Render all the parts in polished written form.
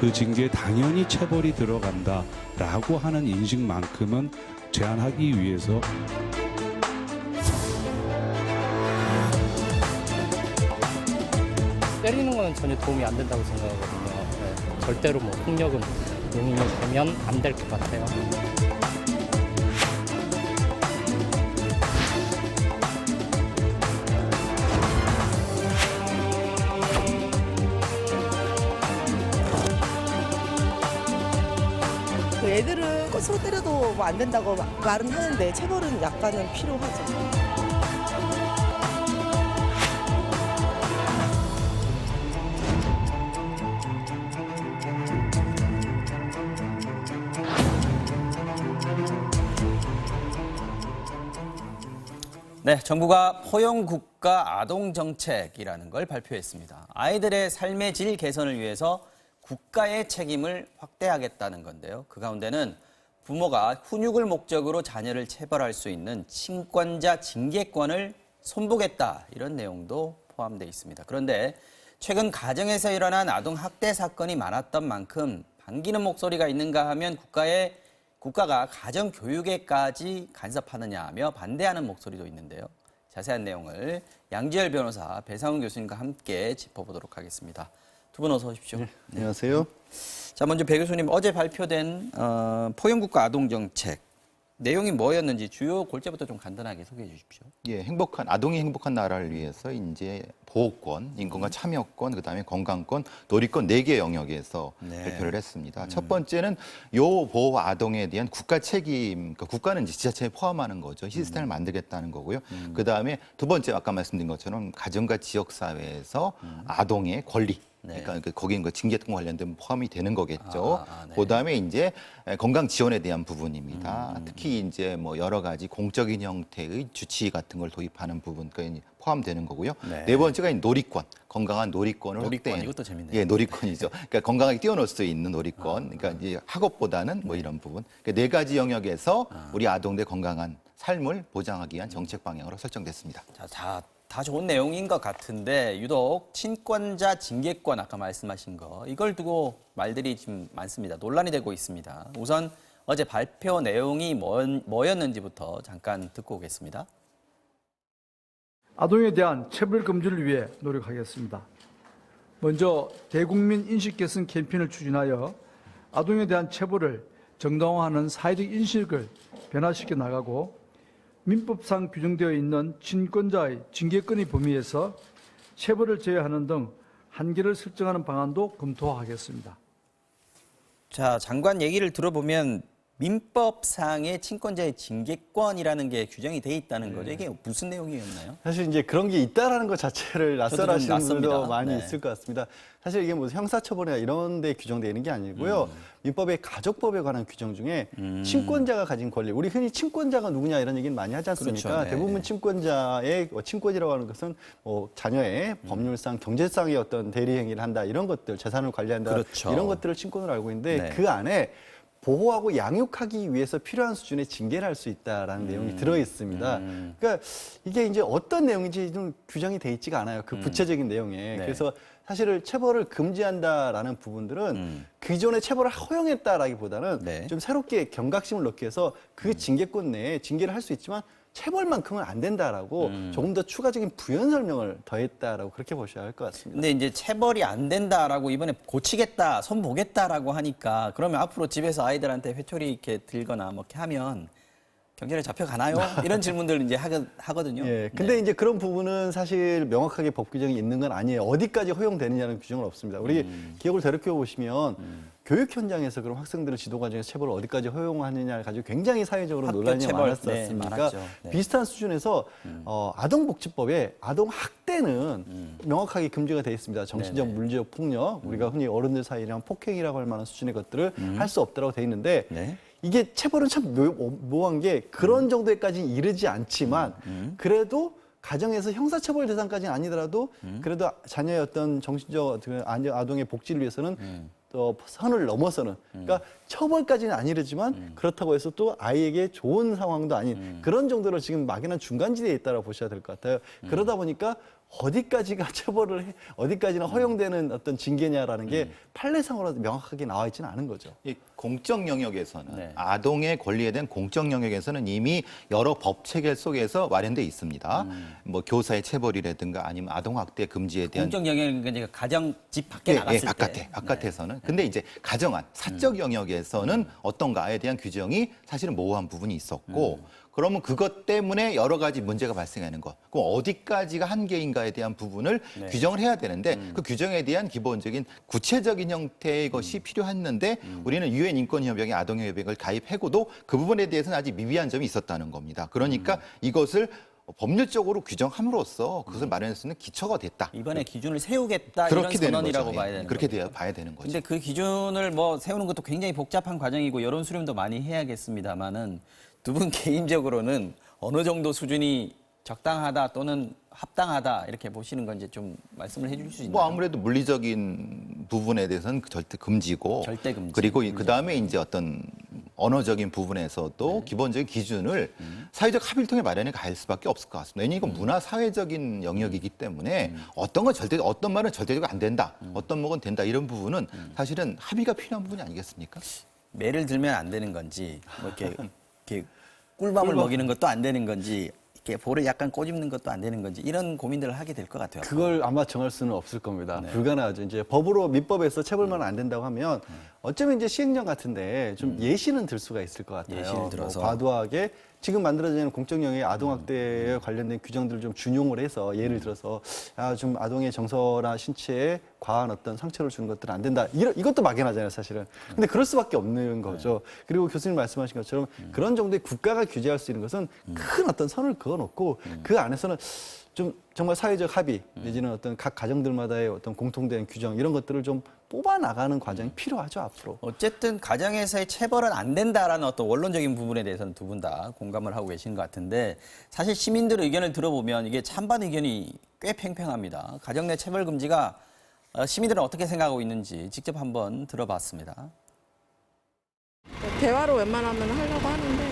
그 징계에 당연히 체벌이 들어간다라고 하는 인식만큼은 제한하기 위해서 때리는 거는 전혀 도움이 안 된다고 생각하거든요. 네, 절대로 뭐 폭력은 용인이 되면 안 될 것 같아요. 그 애들은 스스로 때려도 뭐 안 된다고 말은 하는데 체벌은 약간은 필요하죠. 네, 정부가 포용국가 아동정책이라는 걸 발표했습니다. 아이들의 삶의 질 개선을 위해서 국가의 책임을 확대하겠다는 건데요. 그 가운데는 부모가 훈육을 목적으로 자녀를 체벌할 수 있는 친권자 징계권을 손보겠다, 이런 내용도 포함되어 있습니다. 그런데 최근 가정에서 일어난 아동 학대 사건이 많았던 만큼 반기는 목소리가 있는가 하면 국가가 가정 교육에까지 간섭하느냐 하며 반대하는 목소리도 있는데요. 자세한 내용을 양지열 변호사, 배상훈 교수님과 함께 짚어보도록 하겠습니다. 두 분 어서 오십시오. 네, 안녕하세요. 자, 먼저 배 교수님, 어제 발표된 포용국가 아동정책 내용이 뭐였는지 주요 골자부터 좀 간단하게 소개해 주십시오. 예, 아동이 행복한 나라를 위해서 이제 보호권, 인권과 참여권, 그다음에 건강권, 놀이권 4개 영역에서 발표를 했습니다. 첫 번째는 요 보호 아동에 대한 국가 책임, 그러니까 국가는 이제 지자체에 포함하는 거죠. 시스템을 만들겠다는 거고요. 그다음에 두 번째 아까 말씀드린 것처럼 가정과 지역 사회에서 아동의 권리, 그러니까 거기는 징계권 관련된 포함이 되는 거겠죠. 네. 그다음에 이제 건강 지원에 대한 부분입니다. 특히 이제 뭐 여러 가지 공적인 형태의 주치 같은 걸 도입하는 부분까지 포함되는 거고요. 네 번째가 놀이권, 건강한 놀이권을 확대하는. 이것도 재밌네요. 예, 놀이권이죠. 그러니까 건강하게 뛰어놀 수 있는 놀이권. 그러니까 이제 학업보다는 뭐 이런 부분. 그러니까 4가지 영역에서 우리 아동들 건강한 삶을 보장하기 위한 정책 방향으로 설정됐습니다. 다 좋은 내용인 것 같은데 유독 친권자 징계권, 아까 말씀하신 거, 이걸 두고 말들이 좀 많습니다. 논란이 되고 있습니다. 우선 어제 발표 내용이 뭐였는지부터 잠깐 듣고 오겠습니다. 아동에 대한 체벌 금지를 위해 노력하겠습니다. 먼저 대국민 인식 개선 캠페인을 추진하여 아동에 대한 체벌을 정당화하는 사회적 인식을 변화시켜 나가고 민법상 규정되어 있는 친권자의 징계권의 범위에서 체벌을 제외하는 등 한계를 설정하는 방안도 검토하겠습니다. 자, 장관 얘기를 들어보면 민법상의 친권자의 징계권이라는 게 규정이 돼 있다는 거죠. 이게 무슨 내용이었나요? 사실 이제 그런 게 있다라는 것 자체를 낯설하시는 분들도 많이 네. 있을 것 같습니다. 사실 이게 무슨 형사처벌이나 이런 데 규정되어 있는 게 아니고요. 민법의 가족법에 관한 규정 중에 친권자가 가진 권리, 우리 흔히 친권자가 누구냐 이런 얘기는 많이 하지 않습니까? 그렇죠. 네. 대부분 친권자의 친권이라고 하는 것은 뭐 자녀의 법률상, 경제상의 어떤 대리 행위를 한다 이런 것들, 재산을 관리한다 그렇죠. 이런 것들을 친권으로 알고 있는데 네. 그 안에 보호하고 양육하기 위해서 필요한 수준의 징계를 할 수 있다라는 내용이 들어 있습니다. 그러니까 이게 이제 어떤 내용인지 좀 규정이 돼 있지가 않아요. 그 구체적인 내용에. 네. 그래서 사실은 체벌을 금지한다라는 부분들은 기존의 체벌을 허용했다라기보다는 네. 좀 새롭게 경각심을 넣기 위해서 그 징계권 내에 징계를 할 수 있지만 체벌만큼은 안 된다라고 조금 더 추가적인 부연 설명을 더했다라고 그렇게 보셔야 할 것 같습니다. 근데 이제 체벌이 안 된다라고 이번에 고치겠다, 손 보겠다라고 하니까 그러면 앞으로 집에서 아이들한테 회초리 이렇게 들거나 뭐 이렇게 하면 경찰에 잡혀가나요? 이런 질문들 이제 하거든요. 예, 근데 이제 그런 부분은 사실 명확하게 법 규정이 있는 건 아니에요. 어디까지 허용되느냐는 규정은 없습니다. 우리 기억을 되돌켜 보시면 교육 현장에서 그럼 학생들을 지도 과정에서 체벌을 어디까지 허용하느냐를 가지고 굉장히 사회적으로 학교 논란이 체벌, 많았었습니까? 많았죠. 네. 비슷한 수준에서 아동복지법에 아동 학대는 명확하게 금지가 되어 있습니다. 정신적, 물리적 폭력, 우리가 흔히 어른들 사이랑 폭행이라고 할 만한 수준의 것들을 할 수 없다고 되어 있는데 네. 이게 체벌은 참 묘한 게 그런 정도에까지는 이르지 않지만 그래도 가정에서 형사처벌 대상까지는 아니더라도 그래도 자녀의 어떤 정신적 아동의 복지를 위해서는 또 선을 넘어서는 그러니까 처벌까지는 안 이르지만 그렇다고 해서 또 아이에게 좋은 상황도 아닌 그런 정도로 지금 막연한 중간지대에 있다고 보셔야 될 것 같아요. 그러다 보니까 어디까지가 처벌을 해, 어디까지나 허용되는 어떤 징계냐라는 게 판례상으로 명확하게 나와 있지는 않은 거죠. 이 공적 영역에서는 네. 아동의 권리에 대한 공적 영역에서는 이미 여러 법 체계 속에서 마련돼 있습니다. 뭐 교사의 체벌이라든가 아니면 아동 학대 금지에 대한 공적 영역은 그러니까 가정 집 밖에 나갔을 때. 바깥에서는. 근데 이제 가정안, 사적 영역에서는 어떤가에 대한 규정이 사실은 모호한 부분이 있었고, 그러면 그것 때문에 여러 가지 문제가 발생하는 것. 그럼 어디까지가 한계인가에 대한 부분을 규정을 해야 되는데 그 규정에 대한 기본적인 구체적인 형태의 것이 필요했는데 우리는 유엔 인권협약에 아동협약을 가입하고도 그 부분에 대해서는 아직 미비한 점이 있었다는 겁니다. 그러니까 이것을 법률적으로 규정함으로써 그것을 마련할 수 있는 기초가 됐다. 이번에 기준을 세우겠다 그렇게 이런 되는 선언이라고 거죠. 봐야 되는 그렇게 거죠. 봐야 되는 거죠. 근데 그 기준을 뭐 세우는 것도 굉장히 복잡한 과정이고 여론 수렴도 많이 해야겠습니다만은 두 분 개인적으로는 어느 정도 수준이 적당하다 또는 합당하다 이렇게 보시는 건지 좀 말씀을 해줄 수 있나요? 뭐 아무래도 물리적인 부분에 대해서는 절대 금지고, 절대 금지. 그리고 그 다음에 이제 어떤 언어적인 부분에서도 기본적인 기준을 사회적 합의를 통해 마련해 갈 수밖에 없을 것 같습니다. 왜냐하면 이건 문화 사회적인 영역이기 때문에 어떤 건 절대, 어떤 말은 절대적으로 안 된다, 어떤 말은 된다 이런 부분은 사실은 합의가 필요한 부분이 아니겠습니까? 매를 들면 안 되는 건지 뭐 이렇게 꿀밤을 먹이는 것도 안 되는 건지 이렇게 볼을 약간 꼬집는 것도 안 되는 건지 이런 고민들을 하게 될 것 같아요. 그걸 아마 정할 수는 없을 겁니다. 불가능하죠. 이제 법으로 민법에서 체벌만 안 된다고 하면 어쩌면 이제 시행령 같은데 좀 예시는 들 수가 있을 것 같아요. 예시를 들어서. 뭐 과도하게 지금 만들어지는 공적령의 아동학대에 관련된 규정들을 좀 준용을 해서 예를 들어서 좀 아동의 정서나 신체에 과한 어떤 상처를 주는 것들은 안 된다. 이것도 막연하잖아요, 사실은. 근데 그럴 수밖에 없는 거죠. 그리고 교수님 말씀하신 것처럼 그런 정도의 국가가 규제할 수 있는 것은 큰 어떤 선을 그어놓고 그 안에서는 좀 정말 사회적 합의 내지는 어떤 각 가정들마다의 어떤 공통된 규정 이런 것들을 좀 뽑아 나가는 과정이 필요하죠, 앞으로. 어쨌든 가정에서의 체벌은 안 된다라는 어떤 원론적인 부분에 대해서는 두 분 다 공감을 하고 계신 것 같은데 사실 시민들의 의견을 들어보면 이게 찬반 의견이 꽤 팽팽합니다. 가정 내 체벌 금지가 시민들은 어떻게 생각하고 있는지 직접 한번 들어봤습니다. 대화로 웬만하면 하려고 하는데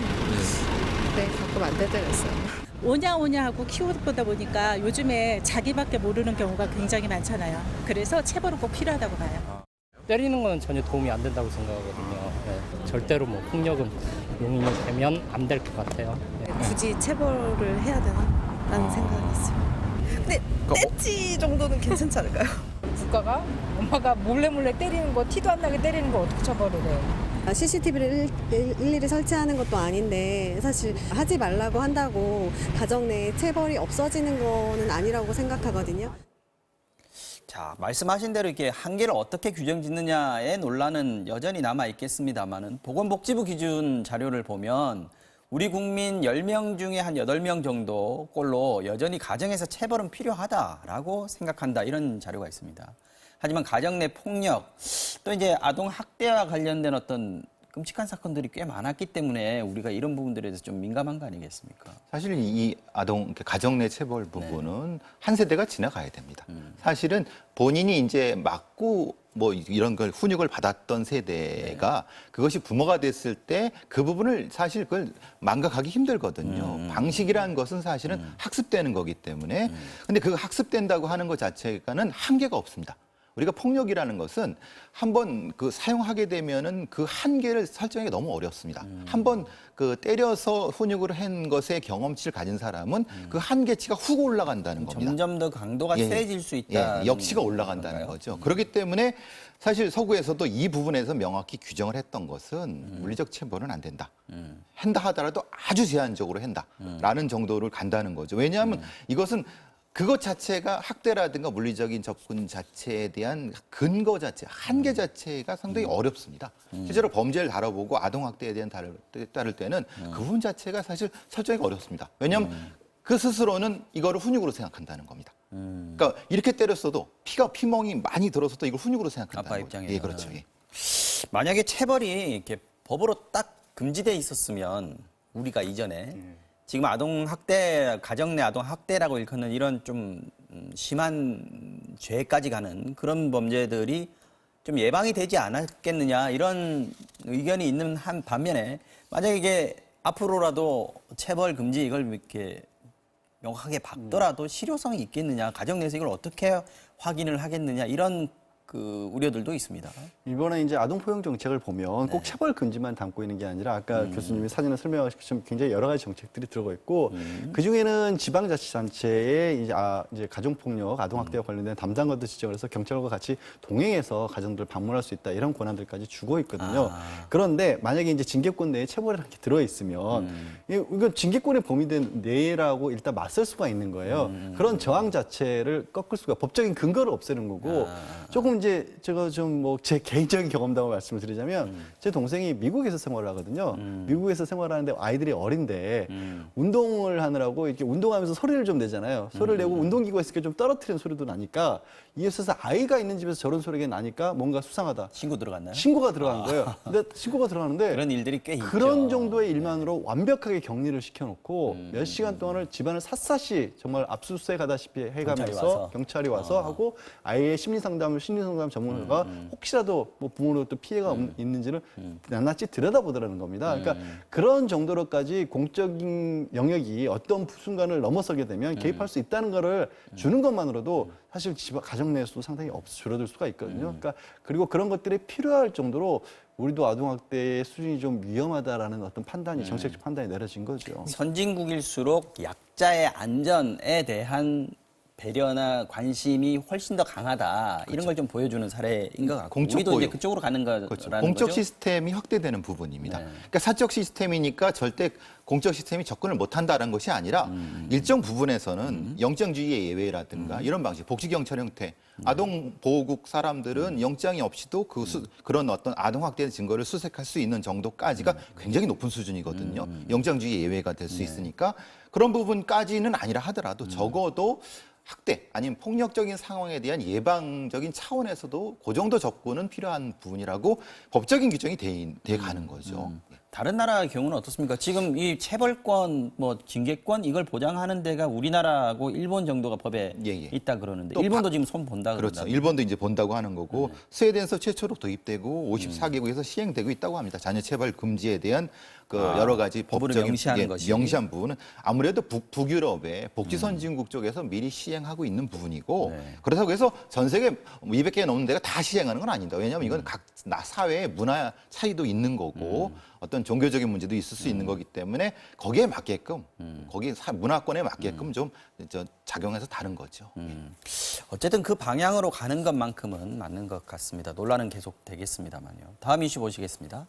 가끔 안 될 때가 있어요. 오냐 하고 키워보다 보니까 요즘에 자기밖에 모르는 경우가 굉장히 많잖아요. 그래서 체벌은 꼭 필요하다고 봐요. 때리는 건 전혀 도움이 안 된다고 생각하거든요. 절대로 뭐 폭력은 용인이 되면 안 될 것 같아요. 굳이 체벌을 해야 되나라는 생각이 있어요. 근데 떼찌 정도는 괜찮지 않을까요? 국가가 엄마가 몰래 때리는 거 티도 안 나게 때리는 거 어떻게 처벌을 해요? CCTV를 일일이 설치하는 것도 아닌데 사실 하지 말라고 한다고 가정 내 체벌이 없어지는 거는 아니라고 생각하거든요. 자, 말씀하신 대로 이렇게 한계를 어떻게 규정 짓느냐의 논란은 여전히 남아 있겠습니다만은 보건복지부 기준 자료를 보면 우리 국민 10명 중에 한 8명 정도 꼴로 여전히 가정에서 체벌은 필요하다라고 생각한다 이런 자료가 있습니다. 하지만 가정 내 폭력 또 이제 아동 학대와 관련된 어떤 끔찍한 사건들이 꽤 많았기 때문에 우리가 이런 부분들에 대해서 좀 민감한 거 아니겠습니까? 사실 이 아동 가정 내 체벌 부분은 한 세대가 지나가야 됩니다. 사실은 본인이 이제 맞고 뭐 이런 걸 훈육을 받았던 세대가 그것이 부모가 됐을 때 그 부분을 사실 그걸 망각하기 힘들거든요. 방식이라는 것은 사실은 학습되는 거기 때문에 근데 그 학습된다고 하는 것 자체가는 한계가 없습니다. 우리가 폭력이라는 것은 한번 그 사용하게 되면은 그 한계를 설정하기 너무 어렵습니다. 한번 그 때려서 훈육을 한 것의 경험치를 가진 사람은 그 한계치가 훅 올라간다는 겁니다. 점점 더 강도가 세질 수 있다. 역치가 올라간다는 거죠. 그렇기 때문에 사실 서구에서도 이 부분에서 명확히 규정을 했던 것은 물리적 체벌은 안 된다. 한다 하더라도 아주 제한적으로 한다라는 정도를 간다는 거죠. 왜냐하면 이것은 그것 자체가 학대라든가 물리적인 접근 자체에 대한 근거 자체, 한계 자체가 상당히 어렵습니다. 실제로 범죄를 다뤄보고 아동학대에 대한 다룰 때는 그 부분 자체가 사실 설정하기가 어렵습니다. 왜냐하면 그 스스로는 이거를 훈육으로 생각한다는 겁니다. 그러니까 이렇게 때렸어도 피멍이 많이 들어서도 이걸 훈육으로 생각한다는 아빠 거죠. 입장에서. 예, 그렇죠. 예. 만약에 체벌이 이렇게 법으로 딱 금지돼 있었으면 우리가 이전에 지금 아동 학대, 가정 내 아동 학대라고 일컫는 이런 좀 심한 죄까지 가는 그런 범죄들이 좀 예방이 되지 않았겠느냐 이런 의견이 있는 한 반면에 만약에 이게 앞으로라도 체벌 금지 이걸 이렇게 명확하게 박더라도 실효성이 있겠느냐, 가정 내에서 이걸 어떻게 확인을 하겠느냐 이런 그 우려들도 있습니다. 이번에 이제 아동 포용 정책을 보면 꼭 체벌 금지만 담고 있는 게 아니라 아까 교수님이 사진을 설명하신 것처럼 굉장히 여러 가지 정책들이 들어가 있고 그 중에는 지방자치단체의 이제 가정폭력, 아동학대와 관련된 담당관들 지정을 해서 경찰과 같이 동행해서 가정들을 방문할 수 있다 이런 권한들까지 주고 있거든요. 그런데 만약에 이제 징계권 내에 체벌이라는 게 들어 있으면 이건 징계권의 범위된 내라고 일단 맞설 수가 있는 거예요. 그런 저항 자체를 꺾을 수가 법적인 근거를 없애는 거고 조금 이제 제가 좀 뭐 제 개인적인 경험담을 말씀을 드리자면 제 동생이 미국에서 생활을 하거든요. 미국에서 생활하는데 아이들이 어린데 운동을 하느라고 이렇게 운동하면서 소리를 좀 내잖아요. 소리를 내고 운동기구가 있으니까 좀 떨어뜨리는 소리도 나니까 이에 있어서 아이가 있는 집에서 저런 소리가 나니까 뭔가 수상하다. 신고 들어갔나요? 신고가 들어간 거예요. 근데 신고가 들어가는데 그런 일들이 꽤 있죠. 그런 정도의 일만으로 완벽하게 격리를 시켜놓고 몇 시간 동안을 집안을 샅샅이 정말 압수수색하다시피 해가면서 경찰이 와서 하고 아이의 심리상담 전문가가 혹시라도 뭐 부모로 또 피해가 있는지를 낱낱이 들여다보더라는 겁니다. 그러니까 그런 정도로까지 공적인 영역이 어떤 순간을 넘어서게 되면 개입할 수 있다는 거를 주는 것만으로도 사실 가정 내에서도 상당히 줄어들 수가 있거든요. 그러니까 그리고 그런 것들이 필요할 정도로 우리도 아동학대의 수준이 좀 위험하다라는 어떤 판단이 정책적 판단이 내려진 거죠. 선진국일수록 약자의 안전에 대한 배려나 관심이 훨씬 더 강하다. 이런 걸 좀 보여주는 사례인 것 같고 우리도 이제 그쪽으로 가는 거라는 그렇죠. 거죠. 공적 시스템이 확대되는 부분입니다. 그러니까 사적 시스템이니까 절대 공적 시스템이 접근을 못한다는 것이 아니라 일정 부분에서는 영장주의의 예외라든가 이런 방식, 복지경찰 형태, 아동보호국 사람들은 영장이 없이도 그런 어떤 아동학대의 증거를 수색할 수 있는 정도까지가 굉장히 높은 수준이거든요. 영장주의 예외가 될 수 있으니까 그런 부분까지는 아니라 하더라도 적어도 학대 아니면 폭력적인 상황에 대한 예방적인 차원에서도 그 정도 접근은 필요한 부분이라고 법적인 규정이 돼 가는 거죠. 다른 나라의 경우는 어떻습니까? 지금 이 체벌권, 뭐 징계권 이걸 보장하는 데가 우리나라하고 일본 정도가 법에 있다 그러는데 일본도 지금 손 본다 그렇죠. 그런다고요? 일본도 이제 본다고 하는 거고 스웨덴에서 최초로 도입되고 54개국에서 시행되고 있다고 합니다. 자녀 체벌 금지에 대한 그 여러 가지 법적인 명시하는 것이. 명시한 부분은 아무래도 북유럽의 복지 선진국 쪽에서 미리 시행하고 있는 부분이고 그렇다고 해서 전 세계 200개 넘는 데가 다 시행하는 건 아닙니다. 왜냐하면 이건 각 사회의 문화 차이도 있는 거고 어떤 종교적인 문제도 있을 수 있는 거기 때문에 거기에 맞게끔 거기 문화권에 맞게끔 좀 작용해서 다른 거죠. 어쨌든 그 방향으로 가는 것만큼은 맞는 것 같습니다. 논란은 계속 되겠습니다만요. 다음 이슈 보시겠습니다.